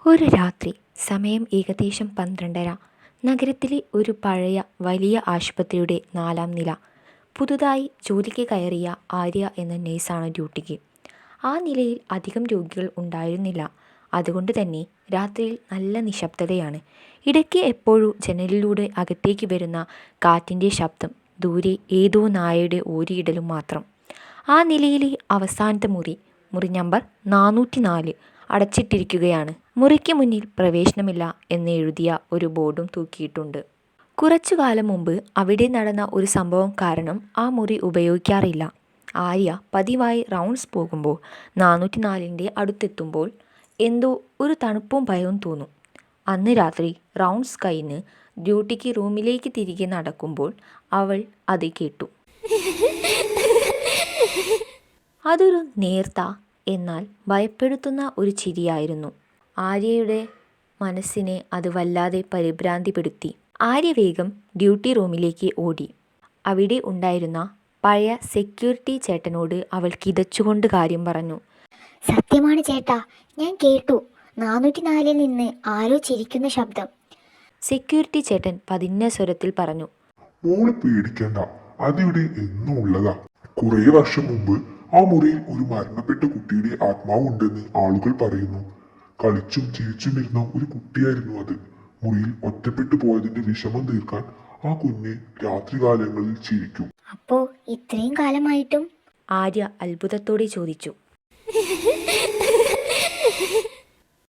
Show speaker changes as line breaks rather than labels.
ഒരു രാത്രി, സമയം ഏകദേശം 12:30. നഗരത്തിലെ ഒരു പഴയ വലിയ ആശുപത്രിയുടെ 4-ാം നില. പുതുതായി ജോലിക്ക് കയറിയ ആര്യ എന്ന നേഴ്സാണ് ഡ്യൂട്ടിക്ക്. ആ നിലയിൽ അധികം രോഗികൾ ഉണ്ടായിരുന്നില്ല. അതുകൊണ്ട് തന്നെ രാത്രിയിൽ നല്ല നിശബ്ദതയാണ്. ഇടയ്ക്ക് എപ്പോഴും ജനലിലൂടെ അകത്തേക്ക് വരുന്ന കാറ്റിൻ്റെ ശബ്ദം, ദൂരെ ഏതോ നായയുടെ ഓരിയിടലും മാത്രം. ആ നിലയിലെ അവസാനത്തെ മുറി നമ്പർ 404 അടച്ചിട്ടിരിക്കുകയാണ്. മുറിക്ക് മുന്നിൽ പ്രവേശനമില്ല എന്ന് എഴുതിയ ഒരു ബോർഡും തൂക്കിയിട്ടുണ്ട്. കുറച്ചു കാലം മുമ്പ് അവിടെ നടന്ന ഒരു സംഭവം കാരണം ആ മുറി ഉപയോഗിക്കാറില്ല. ആര്യ പതിവായി റൗണ്ട്സ് പോകുമ്പോൾ 404ൻ്റെ അടുത്തെത്തുമ്പോൾ എന്തോ ഒരു തണുപ്പും ഭയവും തോന്നും. അന്ന് രാത്രി റൗണ്ട്സ് കഴിഞ്ഞ് ഡ്യൂട്ടിക്ക് റൂമിലേക്ക് തിരികെ നടക്കുമ്പോൾ അവൾ അത് കേട്ടു. അതൊരു നേർത്ത എന്നാൽ ഭയപ്പെടുത്തുന്ന ഒരു ചിരിയായിരുന്നു. ആര്യയുടെ മനസ്സിനെ അത് വല്ലാതെ പരിഭ്രാന്തിപ്പെടുത്തി. ആര്യ വേഗം ഡ്യൂട്ടി റൂമിലേക്ക് ഓടി. അവിടെ ഉണ്ടായിരുന്ന പഴയ സെക്യൂരിറ്റി ചേട്ടനോട് അവൾ കിതച്ചുകൊണ്ട് കാര്യം പറഞ്ഞു.
സത്യമാണ് ചേട്ടാ, ഞാൻ കേട്ടു. 404-ൽ നിന്ന് ആരോ ചിരിക്കുന്ന ശബ്ദം.
സെക്യൂരിറ്റി ചേട്ടൻ പതിഞ്ഞ സ്വരത്തിൽ പറഞ്ഞു.
മോള് പേടിക്കണ്ട, അതിവിടെ എന്നും ഉള്ളതാ. കുറെ വർഷം മുമ്പ് ആ മുറിയിൽ ഒരു മരണപ്പെട്ട കുട്ടിയുടെ ആത്മാവുണ്ടെന്ന് ആളുകൾ പറയുന്നു. കളിച്ചും ചിരിച്ചുമിരുന്ന ഒരു കുട്ടിയായിരുന്നു അത്. മുറിയിൽ ഒറ്റപ്പെട്ടു പോയതിന്റെ വിഷമം തീർക്കാൻ ആ കുഞ്ഞ് രാത്രികാലങ്ങളിൽ ചിരിക്കും.
അപ്പോ ഇത്രയും കാലമായിട്ടും?
ആര്യ അത്ഭുതത്തോടെ ചോദിച്ചു.